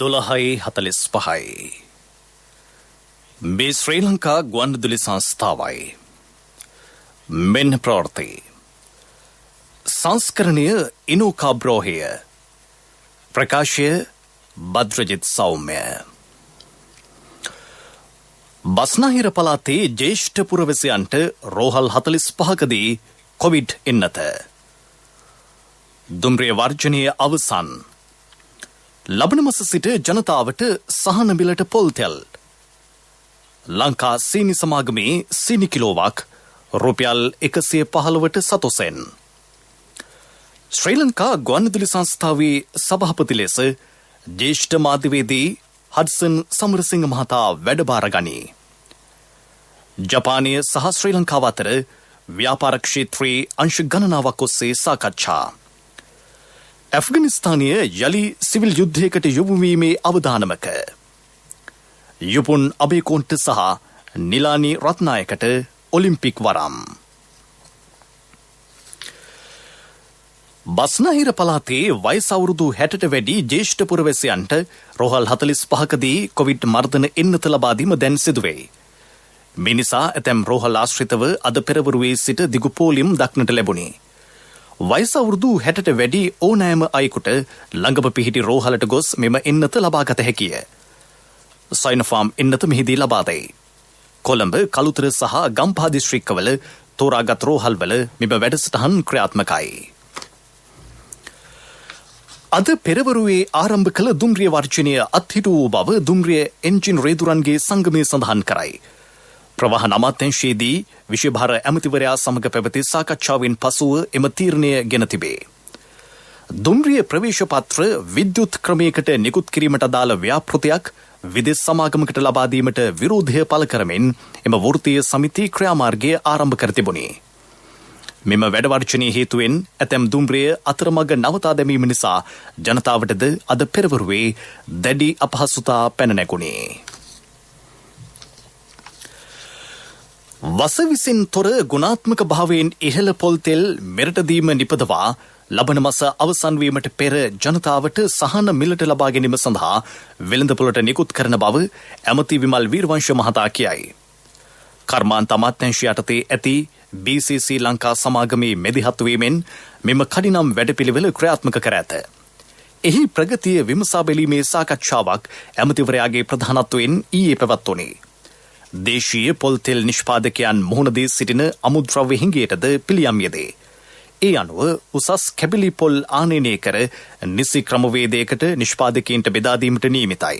12:45 මේ ශ්‍රී ලංකා ගුවන්විදුලි සංස්ථාවයි. මෙන්න ප්‍රවෘත්ති. සංස්කරණය ඉනුකාබ්‍රෝහය. ප්‍රකාශය බද්‍රජිත් සෞම්‍ය. බස්නාහිර පළාතේ ජ්‍යෙෂ්ඨ පුරවැසියන්ට රෝහල් 45කදී කොවිඩ් එන්නත. දුම්රිය වර්ජනීය අවසන්. ලබන මාස සිට ජනතාවට සහන මිලට පොල් තෙල්. ලංකා සීනි සමාගමේ සීනි කිලෝවක් රුපියල් 115ට සතොසෙන්. ශ්‍රී ලංකා ගුවන්විදුලි සංස්ථාවේ සභාපති ලෙස ජ්‍යෙෂ්ඨ මාධ්‍යවේදී හඩ්සන් සමරසිංහ මහතා වැඩබාර ගනී. ජපානය සහ ශ්‍රී ලංකාව අතර ව්‍යාපාර ක්ෂේත්‍රයේ අංශ ගණනාවක් ඔස්සේ සාකච්ඡා. ඇෆ්ගනිස්තානය යලි සිවිල් යුද්ධයකට යොමුවීමේ අවදානමක. යුපුන් අබේකෝන්ට සහ නිලානි රත්නායකට ඔලිම්පික් වරම්. බස්නාහිර පළාතේ වයස අවුරුදු 60ට වැඩි ජ්‍යෙෂ්ඨ පුරවැසියන්ට රෝහල් 45කදී කොවිඩ් මර්ධන එන්නත ලබා දීම දැන් සිදුවේ. මේ නිසා ඇතැම් රෝහල් ආශ්‍රිතව අද පෙරවරුවේ සිට දිගු පෝලිම් දක්නට ලැබුණි. වයස අවුරුදු 60ට වැඩි ඕනෑම අයෙකුට ළඟම පිහිටි රෝහලට ගොස් මෙම එන්නත ලබාගත හැකිය. සයිනෝෆාම් එන්නත මෙහිදී ලබා දෙයි. කොළඹ, කළුතර සහ ගම්පහ දිස්ත්‍රික්කවල තෝරාගත් රෝහල්වල මෙම වැඩසටහන් ක්‍රියාත්මකයි. අද පෙරවරුවේ ආරම්භ කළ දුම්රිය වර්ජනය අත්හිටු වූ බව දුම්රිය එන්ජින් රේදුරන්ගේ සංගමය සඳහන් කරයි. ප්‍රවාහන අමාත්‍යාංශයේදී විශේෂ ඇමතිවරයා සමග පැවති සාකච්ඡාවෙන් පසුව එම තීරණය ගෙන තිබේ. දුම්රිය ප්‍රවේශ පත්‍ර විද්‍යුත් ක්‍රමයකට නිකුත් කිරීමට අදාළ ව්‍යාපෘතියක් විදේශ සමාගමකට ලබා දීමට විරෝධය පළ කරමින් එම වෘත්තීය සමිති ක්‍රියාමාර්ගය ආරම්භ කර තිබුණි. මෙම වැඩ වර්ජනයේ හේතුවෙන් ඇතැම් දුම්රිය අතරමඟ නවතා දැමීම නිසා ජනතාවටද අද පෙරවරුවේ දැඩි අපහසුතා පැන නැගුණි. වසවිසින් තොර ගුණාත්මක භාවයෙන් ඉහළ පොල් තෙල් මෙරට දීම නිපදවා ලබන මාස අවසන් වීමට පෙර ජනතාවට සහන මිලට ලබා ගැනීම සඳහා වෙළඳපොළට නිකුත් කරන බව ඇමති විමල් වීරවංශ මහතා කියයි. කර්මාන්ත අමාත්‍යාංශය යටතේ ඇති BCC ලංකා සමාගමේ මැදිහත් වීමෙන් මෙම කඩිනම් වැඩපිළිවෙල ක්‍රියාත්මක කර ඇත. එහි ප්‍රගතිය විමසා බැලීමේ සාකච්ඡාවක් ඇමතිවරයාගේ ප්‍රධානත්වයෙන් ඊයේ පැවැත්වුණි. දේශීය පොල් තෙල් නිෂ්පාදකයන් මුහුණ දී සිටින අමුද්‍රව්‍ය හිඟයටද පිළියම් යෙදේ. ඒ අනුව උසස් කැබිලි පොල් ආනයනය කර නිසි ක්‍රමවේදයකට නිෂ්පාදකයන්ට බෙදා දීමට නියමිතයි.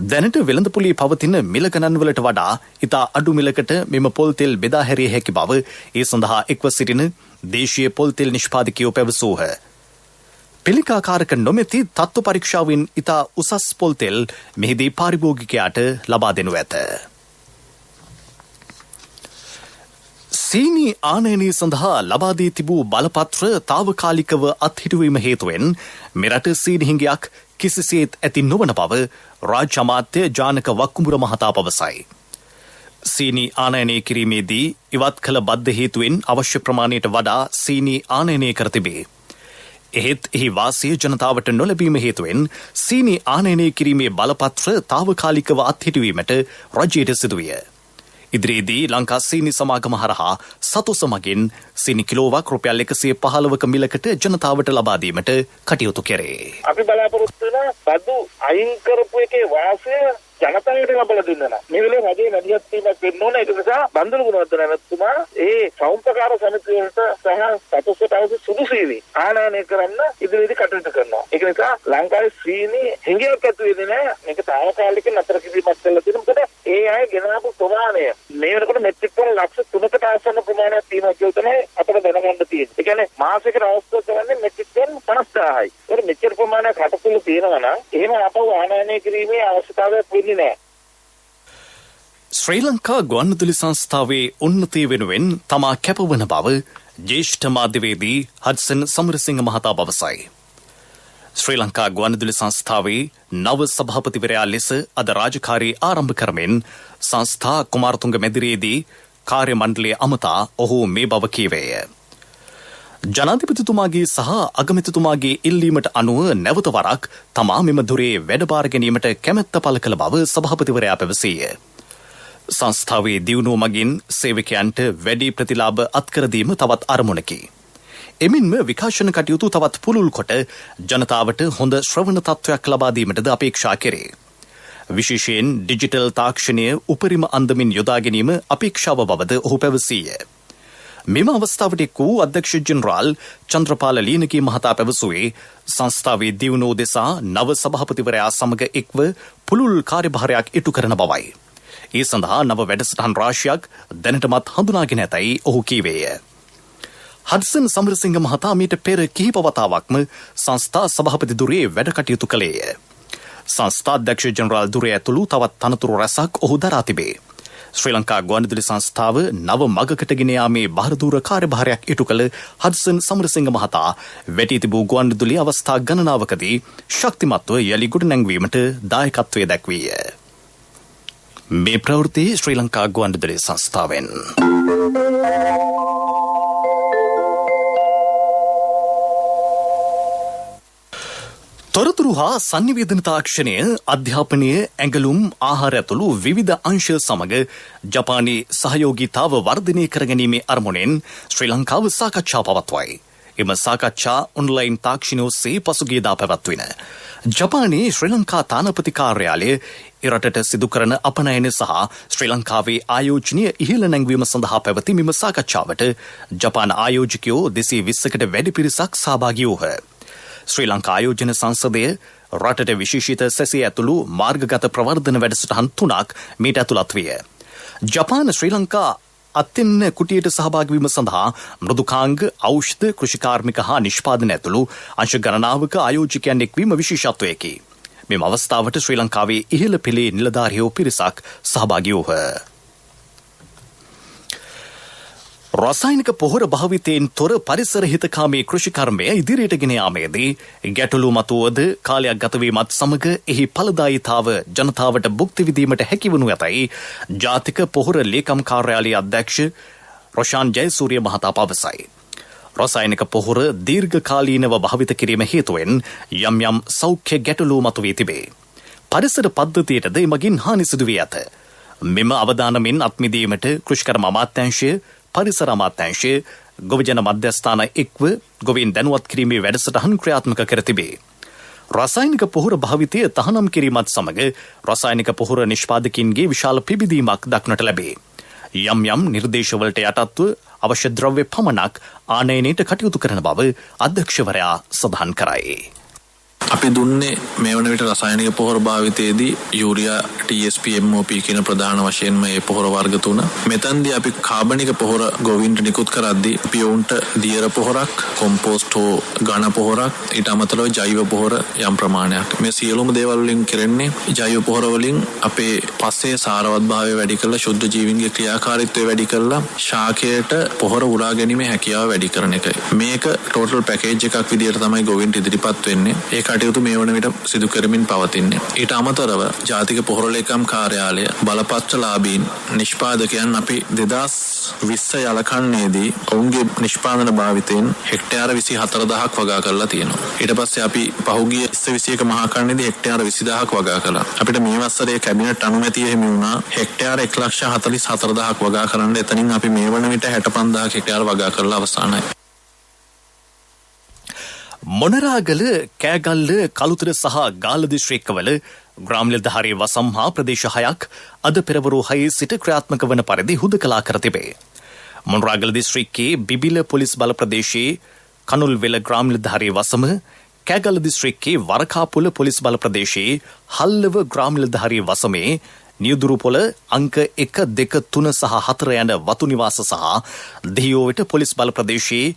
දැනට වෙළඳපොලේ පවතින මිල ගණන්වලට වඩා ඉතා අඩු මිලකට මෙම පොල් තෙල් බෙදා හැරිය හැකි බව ඒ සඳහා එක්ව සිටින දේශීය පොල් තෙල් නිෂ්පාදකයෝ පැවසූහ. පිළිකාකාරක නොමැති තත්ත්ව පරීක්ෂාවෙන් ඉතා උසස් පොල් තෙල් මෙහිදී පාරිභෝගිකයාට ලබා දෙනු ඇත. සීනි ආනයනය සඳහා ලබා දී තිබූ බලපත්‍ර తాවකාලිකව අත්හිටුවීම හේතුවෙන් මෙරට සීනි හිඟයක් කිසිසේත් ඇති නොවන බව රාජ්‍ය අමාත්‍ය ජානක වක්කුඹුර මහතා පවසයි. සීනි ආනයනය කිරීමේදී ඉවත් කළ බද්ධ හේතුවෙන් අවශ්‍ය ප්‍රමාණයට වඩා සීනි ආනයනය කර තිබේ. එහෙත් එහි වාසිය ජනතාවට නොලැබීම හේතුවෙන් සීනි ආනයනය කිරීමේ බලපත්‍ර తాවකාලිකව අත්හිටුවීමට රජයට සිදුවිය. ඉදිරියේදී ලංකා සීනි සමාගම හරහා සතොස මගින් සීනි කිලෝවක් රුපියල් 115ක මිලකට ජනතාවට ලබා දීමට කටයුතු කෙරේ. අපි බලාපොරොත්තු වෙන බදු අයින් කරපු එකේ වාසිය ජනතාවට ලබා දෙන්න. මේ වෙලේ රජයේ නැදියත් වීමක් වෙන්න ඕන. ඒක නිසා බන්දුරු ගුණවර්ධන මහත්මයා ඒ සෞම්පකාර සමිතියට සහ සතොසට අවශ්‍ය සුදුසුයි ආනයනය කරන්න ඉදිරියේදී කටයුතු කරනවා. ඒක නිසා ලංකාවේ සීනි හිඟයක් ඇති වෙන්නේ නැහැ. මේක తాවකාලික නතර කිරීමක් කළා තියෙන මොකද ඒ අය ගෙනාවු ප්‍රමාණය මේ වෙනකොට මෙට්‍රික් ටන් ලක්ෂ 3කට ආසන්න ප්‍රමාණයක් තියෙනවා කියලා තමයි අපිට දැනගන්න තියෙන්නේ. ඒ කියන්නේ මාසයකට අවශ්‍ය කරන්නේ මෙට්‍රික් ටන් 50000යි. ඒක මෙච්චර ප්‍රමාණයක් හටතුළු තියෙනවා නම් එහෙම අපව ආනයනය කිරීමේ අවශ්‍යතාවයක් වෙන්නේ නැහැ. ශ්‍රී ලංකා ගුවන්විදුලි සංස්ථාවේ උන්නතිය වෙනුවෙන් තමා කැපවන බව ජ්‍යෙෂ්ඨ මාධ්‍යවේදී හඩ්සන් සමරසිංහ මහතා පවසයි. ශ්‍රී ලංකා ගුවන්විදුලි සංස්ථාවේ නව සභාපතිවරයා ලෙස අද රාජකාරී ආරම්භ කරමින් සංස්ථා කුමාරතුංග මැදිරියේදී කාර්ය මණ්ඩලයේ අමතා ඔහු මේ බව කීවේය. ජනාධිපතිතුමාගේ සහ අගමැතිතුමාගේ ඉල්ලීමට අනුව නැවත වරක් තමා මෙම දුරේ වැඩබාර ගැනීමට කැමැත්ත පළ කළ බව සභාපතිවරයා පැවසීය. සංස්ථාවේ දියුණුව මගින් සේවකයන්ට වැඩි ප්‍රතිලාභ අත්කර දීම තවත් අරමුණකි. එමින්ම විකාශන කටයුතු තවත් පුළුල් කොට ජනතාවට හොඳ ශ්‍රවණ තත්ත්වයක් ලබා දීමටද අපේක්ෂා කෙරේ. විශේෂයෙන් ඩිජිටල් තාක්ෂණය උපරිම අන්දමින් යොදා ගැනීම අපේක්ෂාව බවද ඔහු පැවසීය. මෙම අවස්ථාවට එක් වූ අධ්‍යක්ෂ ජෙනරාල් චන්ද්‍රපාල ලීනකී මහතා පැවසුවේ සංස්ථාවේ දියුණුව දෙසා නව සභාපතිවරයා සමග එක්ව පුළුල් කාර්යභාරයක් ඉටු කරන බවයි. ඒ සඳහා නව වැඩසටහන් රාශියක් දැනටමත් හඳුනාගෙන ඇතැයි ඔහු කීවේය. හඩ්සන් සමරසිංහ මහතා මීට පෙර කිහිප වතාවක්ම සංස්ථා සභාපති දුරේ වැඩ කටයුතු කළේය. සංස්ථා අධ්‍යක්ෂ ජෙනරාල් දුරේ ඇතුළු තවත් තනතුරු රැසක් ඔහු දරා තිබේ. ශ්‍රී ලංකා ගුවන්විදුලි සංස්ථාව නව මගකට ගෙන යාමේ බාරදූර කාර්යභාරයක් ඉටු කළ හඩ්සන් සමරසිංහ මහතා වැටී තිබූ ගුවන්විදුලි අවස්ථා ගණනාවකදී ශක්තිමත්ව යලි ගොඩනැංවීමට දායකත්වය දැක්වීය. මේ ප්‍රවෘත්ති ශ්‍රී ලංකා ගුවන්විදුලි සංස්ථාවෙන්. තොරතුරු හා සංනිවේදන තාක්ෂණය අධ්‍යාපනය ඇඟලුම් ආහාර ඇතුළු විවිධ අංශ සමග ජපානයේ සහයෝගීතාව වර්ධනය කරගැනීමේ අරමුණෙන් ශ්‍රී ලංකාව සාකච්ඡා පවත්වයි. එම සාකච්ඡා ඔන්ලයින් තාක්ෂණය ඔස්සේ පසුගියදා පැවැත්වින. ජපානයේ ශ්‍රී ලංකා තානාපති කාර්යාලය එරටට සිදු කරන අපනයන සහ ශ්‍රී ලංකාවේ ආයෝජනය ඉහළ නැංවීම සඳහා පැවති මෙම සාකච්ඡාවට ජපාන ආයෝජකයෝ 220කට වැඩි පිරිසක් සහභාගී වූහ. ශ්‍රී ලංකා ආයෝජන සංසදය රටට විශේෂිත සැසිය ඇතුළු මාර්ගගත ප්‍රවර්ධන වැඩසටහන් 3ක් මීට ඇතුළත් විය. ජපාන ශ්‍රී ලංකා අත්‍යන්න කුටියට සහභාගී වීම සඳහා මෘදුකාංග, ඖෂධ, කෘෂිකාර්මික හා නිෂ්පාදන ඇතුළු අංශ ගණනාවක ආයෝජකයන් එක්වීම විශේෂත්වයකි. මෙම අවස්ථාවට ශ්‍රී ලංකාවේ ඉහළ පෙළේ නිලධාරියෝ පිරිසක් සහභාගී වූහ. රසායනික පොහොර භාවිතයෙන් තොර පරිසර හිතකාමී කෘෂිකර්මය ඉදිරියට ගෙන යාමේදී ගැටලු මතුවද කාලයක් ගතවීමත් සමග එහි ඵලදායීතාව ජනතාවට භුක්ති විඳීමට හැකිවනු ඇතැයි ජාතික පොහොර ලේකම් කාර්යාලයේ අධ්‍යක්ෂ රොෂාන් ජයසූරිය මහතා පවසයි. රසායනික පොහොර දීර්ඝකාලීනව භාවිත කිරීම හේතුවෙන් යම් යම් සෞඛ්‍ය ගැටලු මතුවී තිබේ. පරිසර පද්ධතියටද එමගින් හානි සිදු වී ඇත. මෙම අවදානමින් අත්මිදීමට කෘෂිකර්ම අමාත්‍යාංශය, පරිසර අමාත්‍යාංශය, ගොවිජන මධ්‍යස්ථාන එක්ව ගොවීන් දැනුවත් කිරීමේ වැඩසටහන් ක්‍රියාත්මක කර තිබේ. රසායනික පොහොර භාවිතය තහනම් කිරීමත් සමග රසායනික පොහොර නිෂ්පාදකින්ගේ විශාල පිබිදීමක් දක්නට ලැබේ. යම් යම් නිර්දේශවලට යටත්ව අවශ්‍ය ද්‍රව්‍ය පමණක් ආනයනයට කටයුතු කරන බව අධ්‍යක්ෂවරයා සඳහන් කරයි. අපි දුන්නේ මේ වන විට රසායනික පොහොර භාවිතයේදී යූරියා, TSP, MOP කියන ප්‍රධාන වශයෙන්ම මේ පොහොර වර්ග තුන. මෙතනදී අපි කාබනික පොහොර ගොවීන්ට නිකුත් කරද්දී අපි ඔවුන්ට දියර පොහොරක්, කොම්පෝස්ට් හෝ ඝන පොහොරක්, ඊට අමතරව ජෛව පොහොර යම් ප්‍රමාණයක්. මේ සියලුම දේවල් වලින් කරන්නේ ජෛව පොහොර වලින් අපේ පස්සේ සාරවත්භාවය වැඩි කරලා ශුද්ධ ජීවීන්ගේ ක්‍රියාකාරීත්වය වැඩි කරලා ශාකයට පොහොර උරා ගැනීමේ හැකියාව වැඩි කරන එකයි. මේක ටෝටල් පැකේජ් එකක් විදිහට තමයි ගොවීන්ට ඉදිරිපත් වෙන්නේ. කටයුතු මේ වන විට සිදු කරමින් පවතින්නේ. ඊට අමතරව ජාතික පොහොර ලේකම් කාර්යාලය බලපත්‍රලාභීන් නිෂ්පාදකයන් අපි 2020 යලකන්නේදී ඔවුන්ගේ නිෂ්පාදන භාවිතයෙන් හෙක්ටයාර 24000ක් වගා කරලා තියෙනවා. ඊට පස්සේ අපි පහුගිය 2021 මහා කන්නේදී හෙක්ටයාර 20000ක් වගා කළා. අපිට මේ වසරේ කැබිනට් අනුමැතිය හිමි වුණා හෙක්ටයාර 1,44,000ක් වගා කරන්න. එතනින් අපි මේ වන විට 65000 හෙක්ටයාර වගා කරලා අවසానයි. මොනරාගල, කෑගල්ල, කළුතර සහ ගාල්ල දිස්ත්‍රික්කවල ග්‍රාම නිලධාරී වසම් හා ප්‍රදේශ 6ක් අද පෙරවරු 6 සිට ක්‍රියාත්මක වන පරිදි හුදකලා කර තිබේ. මොනරාගල දිස්ත්‍රික්කයේ බිබිල පොලිස් බල ප්‍රදේශයේ කනුල්වෙල ග්‍රාම නිලධාරී වසම, කෑගල්ල දිස්ත්‍රික්කයේ වරකාපුල පොලිස් බල ප්‍රදේශයේ හල්ලව ග්‍රාම නිලධාරී වසමේ නියුදුරුපොළ අංක 1, 2, 3 සහ 4 යන වතු නිවාස සහ දෙහියෝවිට පොලිස් බල ප්‍රදේශයේ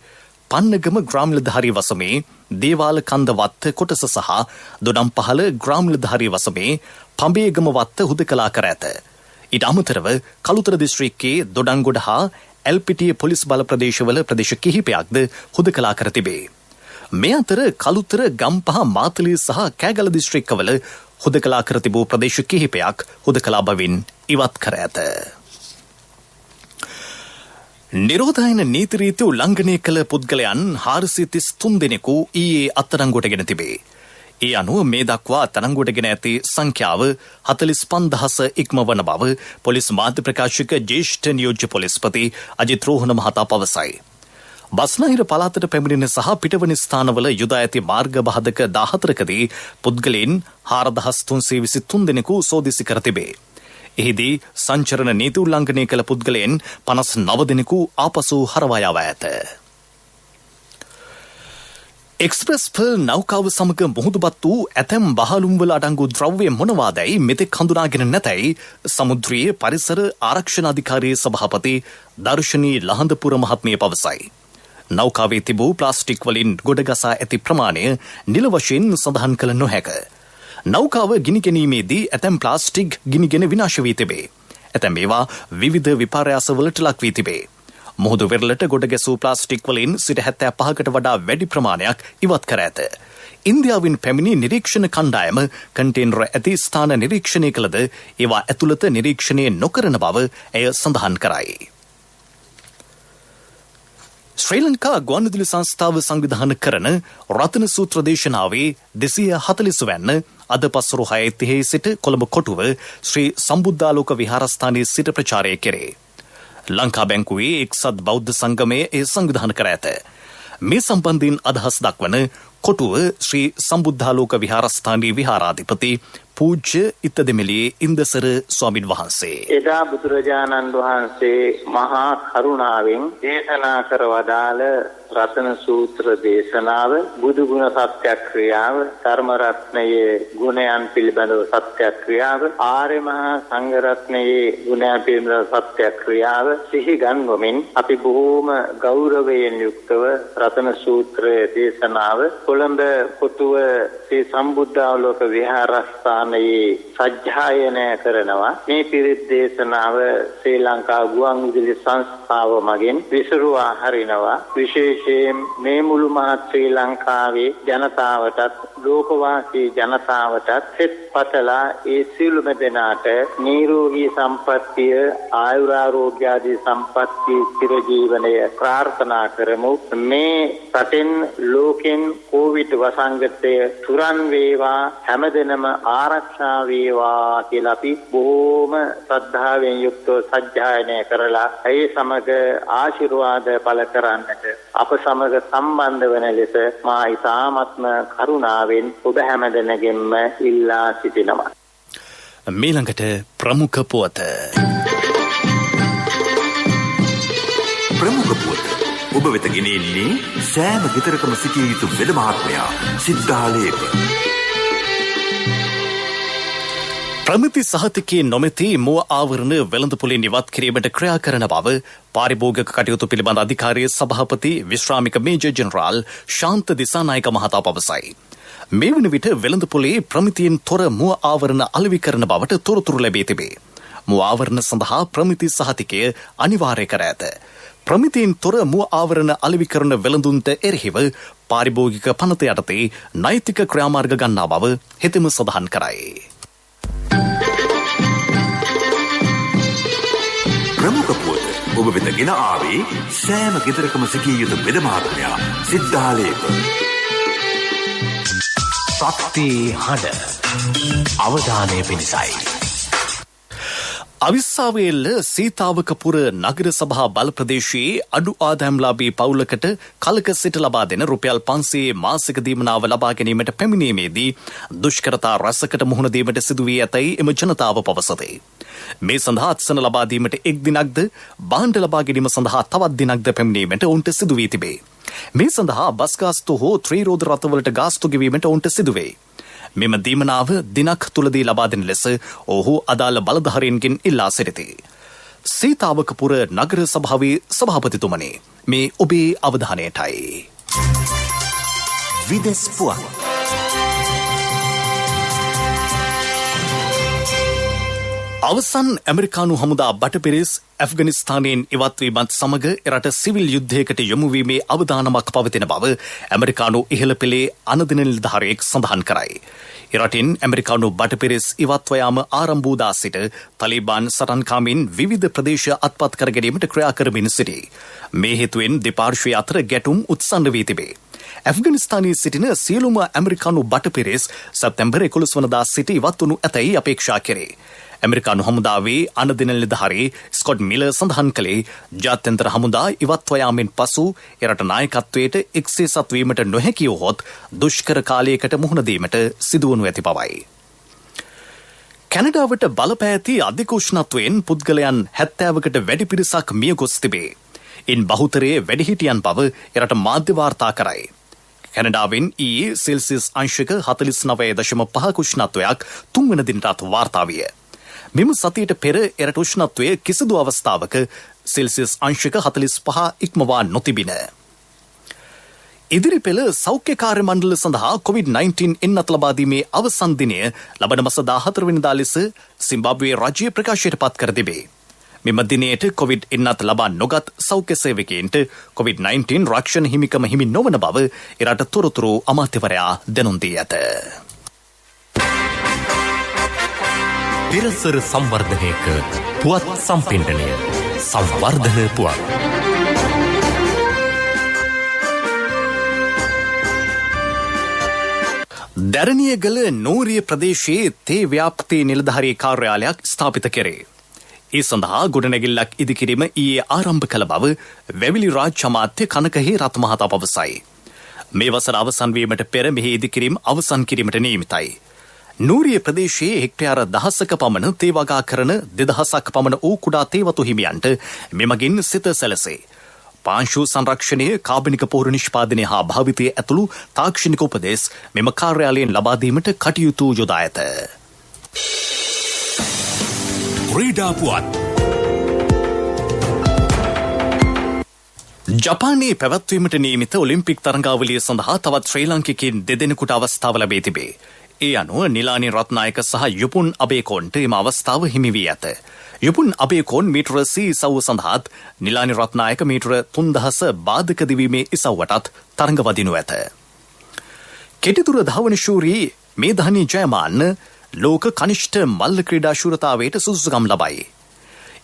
පන්නගම ග්‍රාම නිලධාරී වසමේ දේවාල කන්ද වත්ත කොටස සහ දොඩම්පහළ ග්‍රාම නිලධාරී වසමේ පඹේගම වත්ත හුදකලා කර ඇත. ඊට අමතරව කළුතර දිස්ත්‍රික්කයේ දොඩංගොඩ හා එල්පිටිය පොලිස් බල ප්‍රදේශවල ප්‍රදේශ කිහිපයක්ද හුදකලා කර තිබේ. මේ අතර කළුතර, ගම්පහ, මාතලේ සහ කෑගල දිස්ත්‍රික්කවල හුදකලා කර තිබූ ප්‍රදේශ කිහිපයක් හුදකලා බවින් ඉවත් කර ඇත. නිරෝධායන නීති රීති උල්ලංඝනය කළ පුද්ගලයන් 433 දෙනෙකු ඊයේ අත්අඩංගුවට ගෙන තිබේ. ඒ අනුව මේ දක්වා අත්අඩංගුවට ගෙන ඇති සංඛ්‍යාව 45000 ඉක්මවන බව පොලිස් මාධ්‍ය ප්‍රකාශක ජ්‍යෙෂ්ඨ නියෝජ්‍ය පොලිස්පති අජිත් රෝහණ මහතා පවසයි. බස්නාහිර පළාතට පැමිණෙන සහ පිටවන ස්ථානවල යොදා ඇති මාර්ග බාධක 14කදී පුද්ගලයන් 4323 දෙනෙකු සෝදිසි කර තිබේ. එහිදී සංචරණ නීති උල්ලංඝනය කළ පුද්ගලයන් 59 දෙනෙකු ආපසු හරවා යාවා ඇත. එක්ස්ප්‍රස් පර්ල් නෞකාව සමග මුහුදුබත් වූ ඇතැම් බහලුම්වල අඩංගු ද්‍රව්‍ය මොනවාදැයි මෙතෙක් හඳුනාගෙන නැතැයි සමුද්‍රයේ පරිසර ආරක්ෂණ අධිකාරියේ සභාපති දර්ශනී ලහඳපුර මහත්මිය පවසයි. නෞකාවේ තිබූ ප්ලාස්ටික් වලින් ගොඩගසා ඇති ප්‍රමාණය නිල වශයෙන් සඳහන් කළ නොහැක. නෞකාව ගිනිගැනීමේදී ඇතැම් ප්ලාස්ටික් ගිනිගෙන විනාශ වී තිබේ. ඇතැම් ඒවා විවිධ විපර්යාසවලට ලක් වී තිබේ. මුහුදු වෙරළට ගොඩ ගැසූ ප්ලාස්ටික් වලින් සිට 75කට වඩා වැඩි ප්‍රමාණයක් ඉවත් කර ඇත. ඉන්දියාවෙන් පැමිණි නිරීක්ෂණ කණ්ඩායම කන්ටේනර ඇති ස්ථාන නිරීක්ෂණය කළද ඒවා ඇතුළත නිරීක්ෂණය නොකරන බව ඇය සඳහන් කරයි. ශ්‍රී ලංකා ගුවන්විදුලි සංස්ථාව සංවිධානය කරන රතන සූත්‍ර දේශනාවේ 240 වැන්න අද පස්වරු 6:30 සිට කොළඹ කොටුව ශ්‍රී සම්බුද්ධාලෝක විහාරස්ථානයේ සිට ප්‍රචාරය කෙරේ. ලංකා බැංකුවේ එක්සත් බෞද්ධ සංගමය ඒ සංවිධානය කර ඇත. මේ සම්බන්ධයෙන් අදහස් දක්වන කොටුව ශ්‍රී සම්බුද්ධාලෝක විහාරස්ථානයේ විහාරාධිපති පූජ්‍ය ඉත්තදෙමළියේ ඉන්දසර ස්වාමින් වහන්සේ එදා බුදුරජාණන් වහන්සේ මහා කරුණාවෙන් දේශනා කර වදාළ රතන සූත්‍ර දේශනාව බුදු ගුණ සත්‍යක්‍රියාව ධර්ම රත්නයේ ගුණයන් පිළිබඳව සත්‍යක්‍රියාව ආර්ය මහා සංඝ රත්නයේ ගුණයන් පිළිබඳව සත්‍යක්‍රියාව සිහි ගන්වමින් අපි බොහෝම ගෞරවයෙන් යුක්තව රතන සූත්‍රයේ දේශනාව කොළඹ කොටුව ශ්‍රී සම්බුද්ධාලෝක විහාරස්ථානයේ සජ්ජායනය කරනවා. මේ පිරිත් දේශනාව ශ්‍රී ලංකා ගුවන්විදුලි සංස්ථාව මගින් විසුරුවා හරිනවා. විශේෂයෙන් මේ මුළු මහත් ශ්‍රී ලංකාවේ ජනතාවටත් ලෝකවාසී ජනතාවටත් සෙත් පතලා ඒ සියලුම දෙනාට නිරෝගී සම්පන්නිය ආයුරාෝග්‍ය ආදී සම්පත්තිය චිරජීවනය ප්‍රාර්ථනා කරමු. මේ රටෙන් ලෝකෙන් කොවිඩ් වසංගතය තුරන් වේවා හැමදෙනම ආරක්ෂා වේවා කියලා අපි බොහෝම ශ්‍රද්ධාවෙන් යුක්තව සජ්ජායනය කරලා ඒ සමග ආශිර්වාද පළ කරන්නට අප සමග සම්බන්ධ වන ලෙස මා ඉතාමත්ම කරුණාවෙන් ඔබ හැමදෙනාගෙන්ම ඉල්ලා සිටිනවා. මීළඟට ප්‍රමුඛ පුවත. ප්‍රමුඛ පුවත ඔබ වෙත ගෙනෙන්නේ සෑම ගෙදරකම සිටිය යුතු වෙද මහත්මයා සිද්ධාලේප. ප්‍රමිති සහතිකයේ නොමැති මුව ආවරණ වෙළඳපොලේ නිවත් කිරීමට ක්‍රියා කරන බව පාරිභෝගික කටයුතු පිළිබඳ අධිකාරියේ සභාපති විශ්‍රාමික මේජර් ජෙනරාල් ශාන්ත දිසානායක මහතා පවසයි. මේ වන විට වෙළඳපොලේ ප්‍රමිතියෙන් තොර මුව ආවරණ අලෙවි කරන බවට තොරතුරු ලැබී තිබේ. මුව ආවරණ සඳහා ප්‍රමිති සහතිකය අනිවාර්ය කර ඇත. ප්‍රමිතියෙන් තොර මුව ආවරණ අලෙවි කරන වෙළඳුන්ට එරෙහිව පාරිභෝගික පනත යටතේ නෛතික ක්‍රියාමාර්ග ගන්නා බව හෙතෙම සඳහන් කරයි. ප්‍රමුඛ පුවත ඔබ වෙත ගෙන ආවේ සෑම ගෙදරකම සිටිය යුතු වෙද මහත්මයා සිද්ධාලේප. සත්‍ය හඬ අවධානය පිණිසයි. අවිස්සාවේල්ල සීතාවකපුර නගර සභා බල ප්‍රදේශයේ අඩු ආදායම්ලාභී පවුලකට කලක සිට ලබා දෙන රුපියල් 500 මාසික දීමනාව ලබා ගැනීමට පැමිණීමේදී දුෂ්කරතා රැසකට මුහුණ දීමට සිදු වී ඇතැයි එම ජනතාව පවසති. මේ සඳහා අත්සන ලබා දීමට එක් දිනක්ද භාණ්ඩ ලබා ගැනීම සඳහා තවත් දිනක්ද පැමිණීමට ඔවුන්ට සිදු වී තිබේ. මේ සඳහා බස් ගාස්තු හෝ ත්‍රිරෝද රථවලට ගාස්තු ගෙවීමට ඔවුන්ට සිදුවේ. මෙම දීමනාව දිනක් තුලදී ලබා දෙන ලෙස ඔහු අදාළ බලධාරීන්ගෙන් ඉල්ලා සිටිති. සීතාවකපුර නගර සභාවේ සභාපතිතුමනි, මේ ඔබේ අවධානයටයි. විදෙස් පුවත්. අවසන් ඇමරිකානු හමුදා බටපිරිස් ඇෆ්ගනිස්තානයෙන් ඉවත්වීමත් සමග එරට සිවිල් යුද්ධයකට යොමුවීමේ අවධානමක් පවතින බව ඇමරිකානු ඉහළ පෙළේ අනදින නිලධාරියෙක් සඳහන් කරයි. ඉරටින් ඇමරිකානු බටපිරිස් ඉවත්ව යාම ආරම්භ වූ දා සිට තලිබාන් සටන්කාමින් විවිධ ප්‍රදේශ අත්පත් කර ගැනීමට ක්‍රියා කරමින් සිටී. මේ හේතුවෙන් දෙපාර්ශ්වය අතර ගැටුම් උත්සන්න වී තිබේ. ඇෆ්ගනිස්තානයේ සිටින සියලුම ඇමරිකානු බටපිරිස් සැප්තැම්බර් 11 වනදා සිට ඉවත් වනු ඇතැයි අපේක්ෂා කෙරේ. ඇමරිකානු හමුදාවේ අනදින නිලධාරී ස්කොට් මිලර් සඳහන් කළේ ජාත්‍යන්තර හමුදා ඉවත්ව යාමෙන් පසු එරට නායකත්වයට එක්සේසත් වීමට නොහැකි වූහොත් දුෂ්කර කාලයකට මුහුණ දීමට සිදුවනු ඇති බවයි. කැනඩාවට බලපෑ ඇති අධික උෂ්ණත්වයෙන් පුද්ගලයන් 70කට වැඩි පිරිසක් මිය ගොස් තිබේ. ඉන් බහුතරයේ වැඩිහිටියන් බව එරට මාධ්‍ය වාර්තා කරයි. කැනඩාවෙන් ඊයේ සෙල්සියස් අංශක 49.5 උෂ්ණත්වයක් තුන්වන දිනටත් වාර්තා විය. මෙම සතියට පෙර එරට උෂ්ණත්වය කිසිදු අවස්ථාවක සෙල්සියස් අංශක 45 ඉක්මවා නොතිබින. ඉදිරි පෙළ සෞඛ්‍ය කාර්ය මණ්ඩල සඳහා COVID-19 එන්නත් ලබා දීමේ අවසන් දිනය ලබන මාස 14 වෙනිදා ලෙස සිම්බාබ්වේ රජය ප්‍රකාශයට පත් කර තිබේ. මෙම දිනයට කොවිඩ් එන්නත් ලබා නොගත් සෞඛ්‍ය සේවකයන්ට COVID-19 රක්ෂණ හිමිකම හිමි නොවන බව එරට තොරතුරු අමාත්‍යවරයා දැනුම් දී ඇත. පිරසර සංවර්ධනයක පුවත් සම්පින්ඩනය සංවර්ධන පුවත්. දැරණියගල නෝරිය ප්‍රදේශයේ තේ ව්‍යාප්ති නිලධාරී කාර්යාලයක් ස්ථාපිත කෙරේ. ඒ සඳහා ගොඩනැගිල්ලක් ඉදිකිරීම ඊයේ ආරම්භ කළ බව වැවිලි රාජ්‍ය අමාත්‍ය කනක හේරත් මහතා පවසයි. මේ වසර අවසන් වීමට පෙර මෙහි ඉදිකිරීම අවසන් කිරීමට නියමිතයි. නූරිය ප්‍රදේශයේ හෙක්ටයාර 1000ක පමණ තේ වගා කරන 2000ක් පමණ වූ කුඩා තේවතු හිමියන්ට මෙමගින් සිත සැලසේ. පාංශු සංරක්ෂණය, කාබනික පොහොර නිෂ්පාදනය හා භාවිතය ඇතුළු තාක්ෂණික උපදෙස් මෙම කාර්යාලයෙන් ලබා දීමට කටයුතු යොදා ඇත. ක්‍රීඩා පුවත්. ජපානයේ පැවැත්වීමට නියමිත ඔලිම්පික් තරඟාවලිය සඳහා තවත් ශ්‍රී ලාංකිකයින් 2 දෙනෙකුට අවස්ථාව ලැබී තිබේ. ඒ අනුව නිලානි රත්නායක සහ යුපුන් අබේකෝන්ට එම අවස්ථාව හිමි වී ඇත. යුපුන් අබේකෝන් මීටර සී ඉසව්ව සඳහාත් නිලානි රත්නායක මීටර 3000 බාධක දිවීමේ ඉසව්වටත් තරඟ වදිනු ඇත. කෙටිදුර ධාවන ශූරී මේධානී ජයමාන්න ලෝක කනිෂ්ඨ මල්ල ක්‍රීඩා ශූරතාවයට සුදුසුකම් ලබයි.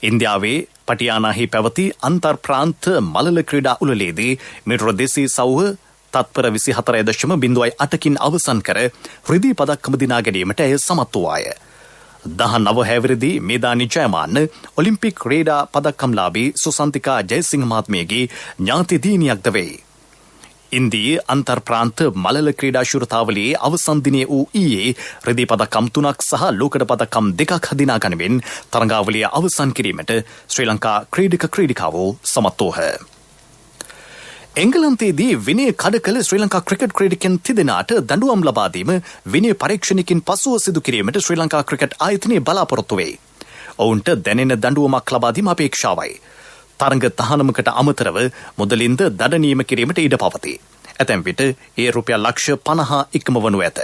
ඉන්දියාවේ පටියානාහි පැවති අන්තර් ප්‍රාන්ත මල්ල ක්‍රීඩා උළෙලේදී මීටර 290 තත්පර 24.08කින් අවසන් කර රිදී පදක්කම දිනා ගැනීමට ඇය සමත් වූවාය. 19 හැවිරිදි මේදානි ජයමාන්න ඔලිම්පික් ක්‍රීඩා පදක්කම්ලාභී සුසන්තිකා ජයසිංහ මහත්මියගේ ඥාති දිනියක්ද වෙයි. ඉන්දියේ අන්තර් ප්‍රාන්ත මලල ක්‍රීඩා ශූරතාවලියේ අවසන් දිනයේ වූ ඊයේ රිදී පදක්කම් 3ක් සහ ලෝකඩ පදක්කම් 2ක් හදිනා ගනිමින් තරඟාවලිය අවසන් කිරීමට ශ්‍රී ලංකා ක්‍රීඩක ක්‍රීඩිකාවෝ සමත් වූහ. එංගලන්තයේදී විනය කඩ කළ ශ්‍රී ලංකා ක්‍රිකට් ක්‍රීඩකයන් තිදෙනාට දඬුවම් ලබා දීම විනය පරීක්ෂණයකින් පසුව සිදු කිරීමට ශ්‍රී ලංකා ක්‍රිකට් ආයතනය බලාපොරොත්තු වෙයි. ඔවුන්ට දැනෙන දඬුවමක් ලබා දීම අපේක්ෂාවයි. තරඟ තහනමකට අමතරව මුදලින්ද දඩනීම කිරීමට ඉඩ පවතී. ඇතැම් විට ඒ රුපියල් ලක්ෂ 50 ඉක්ම වනු ඇත.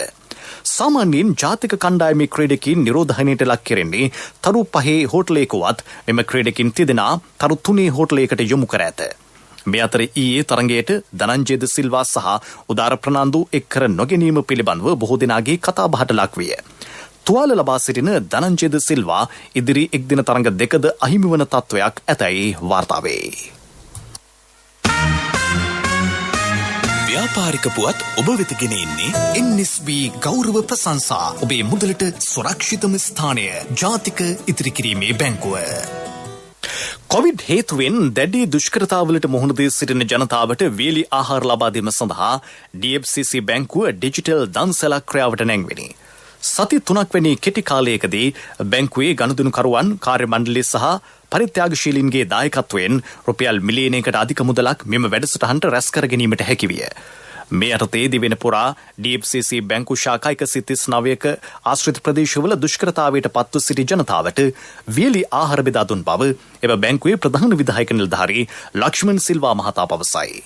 සාමාන්‍යයෙන් ජාතික කණ්ඩායමේ ක්‍රීඩකයින් නිරෝධනයට ලක් කෙරෙන්නේ තරු 5 හෝටලයකවත් මෙම ක්‍රීඩකින් තිදෙනා තරු 3 හෝටලයකට යොමු කර ඇත. මේ අතර ඊයේ තරඟයට ධනංජය ද සිල්වා සහ උදාර ප්‍රනාන්දු එක් කර නොගැනීම පිළිබඳව බොහෝ දෙනාගේ කතාබහට ලක් විය. තුවාල ලබා සිටින ධනංජය ද සිල්වා ඉදිරි එක්දින තරඟ 2ද අහිමි වන තත්ත්වයක් ඇතැයි වාර්තා වේ. ව්‍යාපාරික පුවත් ඔබ වෙත ගෙන එන්නේ NSB ගෞරව ප්‍රශංසා. ඔබේ මුදලට සුරක්ෂිතම ස්ථානය ජාතික ඉතිරි කිරීමේ බැංකුව. කොවිඩ් හේතුවෙන් දැඩි දුෂ්කරතාවලට මුහුණ දී සිටින ජනතාවට වේලි ආහාර ලබා දීම සඳහා DFCC බැංකුව ඩිජිටල් දන්සැලක් ක්‍රියාවට නැංවෙනි. සති 3ක් වැනි කෙටි කාලයකදී බැංකුවේ ගනුදෙනුකරුවන් කාර්ය මණ්ඩලය සහ පරිත්‍යාගශීලීන්ගේ දායකත්වයෙන් රුපියල් මිලියනයකට අධික මුදලක් මෙම වැඩසටහනට රැස් කර ගැනීමට හැකි විය. මේ අතේ දිවෙන පුරා DFCC බැංකු ශාඛා 139ක ආශ්‍රිත ප්‍රදේශවල දුෂ්කරතාවයට පත්ව සිටි ජනතාවට වියලි ආහාර බෙදා දුන් බව එම බැංකුවේ ප්‍රධාන විධායක නිලධාරී ලක්ෂ්මන් සිල්වා මහතා පවසයි.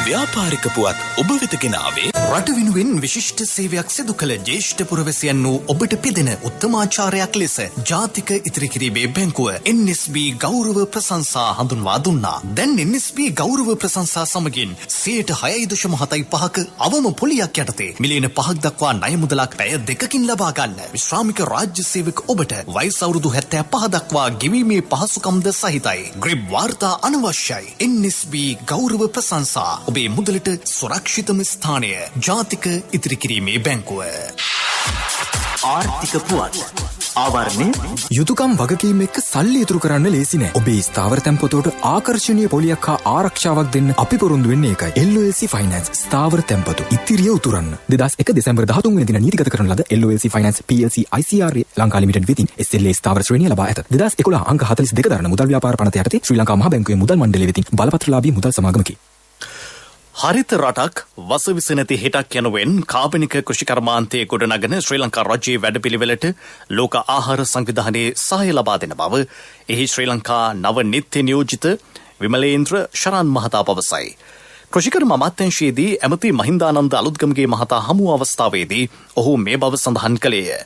ව්‍යාපාරික පුවත් ඔබ වෙත ගෙන ආවේ රට වෙනුවෙන් විශිෂ්ට සේවයක් සිදු කළ ජ්‍යෙෂ්ඨ පුරවැසියන් වූ ඔබට පිදෙන උත්තමාචාරයක් ලෙස ජාතික ඉතිරි කිරීමේ බැංකුව NSB ගෞරව ප්‍රශංසා හඳුන්වා දුන්නා. දැන් NSB ගෞරව ප්‍රශංසා සමගින් 6.75ක අවම පොලියක් යටතේ මිලියන 5ක් දක්වා ණය මුදලක් පැය දෙකකින් ලබා ගන්න. විශ්‍රාමික රාජ්‍ය සේවක ඔබට වයස අවුරුදු 75 දක්වා ගෙවීමේ පහසුකම්ද සහිතයි. ග්‍රිබ් වාර්තා අනවශ්‍යයි. NSB ගෞරව ප්‍රශංසා ඔබේ මුදලට සුරක්ෂිතම ස්ථානය. ජාතික ඉතිරි කිරීමේ බැංකුව. ආර්ථික පුවත් ආවරණය යුතුයකම් වගකීම් එක්ක සල්ලි ඉතුරු කරන්න ලේසි නෑ. ඔබේ ස්ථාවර තැන්පතට ආකර්ෂණීය පොලියක් හා ආරක්ෂාවක් දෙන්න අපි පොරොන්දු වෙන්නේ ඒකයි. LOLC Finance ස්ථාවර තැන්පතු ඉතිරිය උතුරන්න. 2001 දෙසැම්බර් 13 වෙනි දින නීතිගත කරන ලද LOLC Finance PLC ICRA Lanka limited වෙතින් SLA ස්ථාවර ශ්‍රේණිය ලබා ඇත. 2011 අංක 42 දරන මුදල් ව්‍යාපාර පනත යටතේ ශ්‍රී ලංකා මහ බැංකුවේ මුදල් මණ්ඩලය වෙතින් බලපත්‍රලාභී මුදල් සමාගමකි. හරිත රටක් වසවිස නැති හෙටක් යනුවෙන් කාබනික කෘෂිකර්මාන්තයේ ගොඩනගන ශ්‍රී ලංකා රජයේ වැඩපිළිවෙලට ලෝක ආහාර සංවිධානයේ සහාය ලබා දෙන බව එහි ශ්‍රී ලංකා නව නිත්‍ය නියෝජිත විමලේන්ද්‍ර ශරන් මහතා පවසයි. කෘෂිකර්ම අමාත්‍යාංශයේදී ඇමති මහින්දානන්ද අලුත්ගමගේ මහතා හමු අවස්ථාවේදී ඔහු මේ බව සඳහන් කළේය.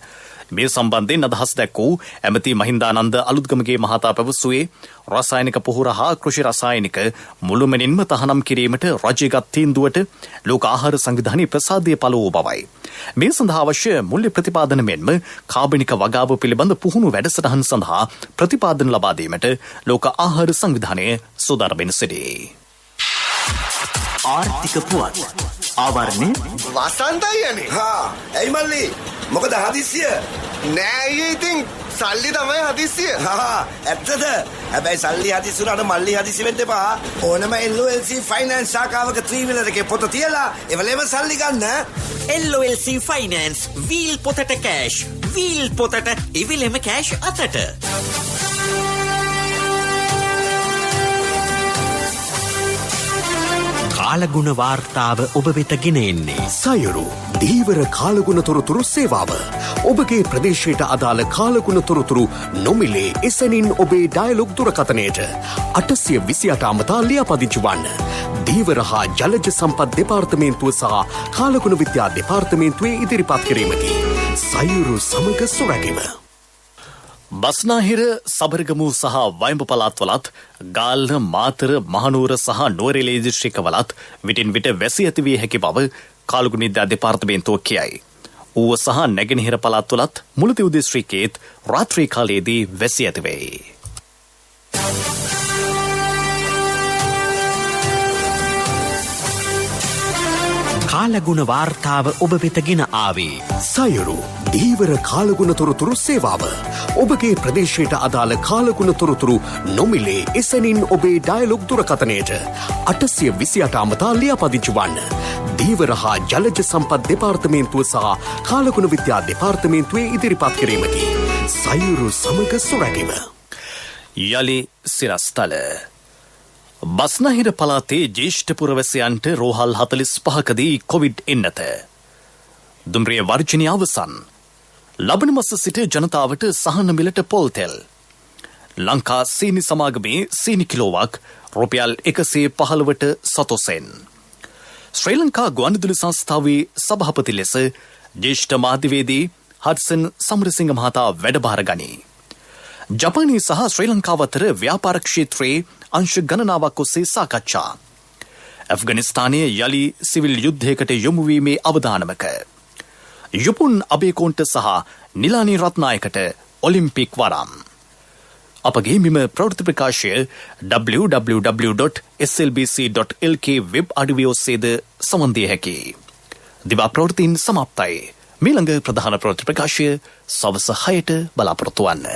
මේ සම්බන්ධයෙන් අදහස් දැක්වූ ඇමති මහින්දානන්ද අලුත්ගමගේ මහතා පැවසුවේ රසායනික පොහොර හා කෘෂි රසායනික මුළුමනින්ම තහනම් කිරීමට රජයගත් තීන්දුවට ලෝක ආහාර සංවිධානයේ ප්‍රසාදය පළ වූ බවයි. මේ සඳහා අවශ්‍ය මුල්‍ය ප්‍රතිපාදන මෙන්ම කාබනික වගාව පිළිබඳ පුහුණු වැඩසටහන් සඳහා ප්‍රතිපාදන ලබා දීමට ලෝක ආහාර සංවිධානය සූදානම් සිටී. ආර්ථික පුවත් ආවරණය වසන්තයි යන්නේ. ඇයි මල්ලි? මොකද හදිස්සිය? නෑ අයියේ ඉතින් සල්ලි තමයි හදිස්සිය. ඇත්තද? හැබැයි සල්ලි හදිස්සි උනාට මල්ලි හදිස්සි වෙන්න එපා. ඕනම LOLC Finance ශාඛාවක ත්‍රිවිලර් එකේ පොත තියලා එවලේම සල්ලි ගන්න. LOLC Finance වීල් පොතට කෑෂ්. වීල් පොතට එවිලෙම කෑෂ් අතට. කාලගුණ වාර්තාව ඔබ වෙත ගෙන එන්නේ සයුරු දීවර කාලගුණ තොරතුරු සේවාව. ඔබගේ ප්‍රදේශයට අදාළ කාලගුණ තොරතුරු නොමිලේ එසැනින් ඔබේ ඩයලොග් දුරකථනයට 828 අමතා ලියාපදිංචි වන්න. දීවර හා ජලජ සම්පත් දෙපාර්තමේන්තුව සහ කාලගුණ විද්‍යා දෙපාර්තමේන්තුවේ ඉදිරිපත් කිරීමකි. සයුරු සමග සොරැකීම. බස්නාහිර සබරගමු සහ වයඹ පළාත්වලත් ගාල්ල මාතර මහනුවර සහ නුවරඑළිය දිස්ත්‍රික්කවලත් විටින් විට වැසි ඇති විය හැකි බව කාලගුණ විද්‍යා දෙපාර්තමේන්තුව කියයි. ඌව සහ නැගෙනහිර පළාත්වලත් මුලතිව් දිස්ත්‍රික්කයේත් රාත්‍රී කාලයේදී වැසි ඇති වෙයි. කාලගුණ වාර්තාව ඔබ වෙත ගෙන ආවේ සයුරු දීවර කාලගුණ තොරතුරු සේවාව. ඔබගේ ප්‍රදේශයට අදාළ කාලගුණ තොරතුරු නොමිලේ එසැනින් ඔබේ ඩයලොග් දුරකථනයට 828 අමතා ලියාපදිංචි වන්න. දීවර හා ජලජ සම්පත් දෙපාර්තමේන්තුව සහ කාලගුණ විද්‍යා දෙපාර්තමේන්තුවේ ඉදිරිපත් කිරීමකි. සයුරු සමග සොරැකීම. යලි සිරස්තල බස්නාහිර පළාතේ ජ්‍යෙෂ්ඨ පුරවැසියන්ට රෝහල් 45කදී කොවිඩ් එන්නත. දුම්රිය වර්ජනය අවසන්. ලබන මස සිට ජනතාවට සහන මිලට පොල් තෙල්. ලංකා සීනි සමාගමේ සීනි කිලෝවක් රුපියල් 115ට සතොසෙන්. ශ්‍රී ලංකා ගුවන්විදුලි සංස්ථාවේ සභාපති ලෙස ජ්‍යෙෂ්ඨ මාධ්‍යවේදී හඩ්සන් සමරසිංහ මහතා වැඩභාර ගනී. ජපානයේ සහ ශ්‍රී ලංකාව අතර ව්‍යාපාර ක්ෂේත්‍රයේ අංශ ගණනාවක් ඔස්සේ සාකච්ඡා. ඇෆ්ගනිස්තානයේ යලි සිවිල් යුද්ධයකට යොමු වීමේ අවදානමක. යුපුන් අබේකෝන්ට සහ නිලානී රත්නායකට ඔලිම්පික් වරම්. අපගේ මෙම ප්‍රවෘත්ති ප්‍රකාශය www.slbc.lk වෙබ් අඩවිය ඔස්සේද සමන් දිය හැකියි. දිවා ප්‍රවෘත්තීන් සමාප්තයි. මීළඟ ප්‍රධාන ප්‍රවෘත්ති ප්‍රකාශය සවස 6ට බලාපොරොත්තු වන්න.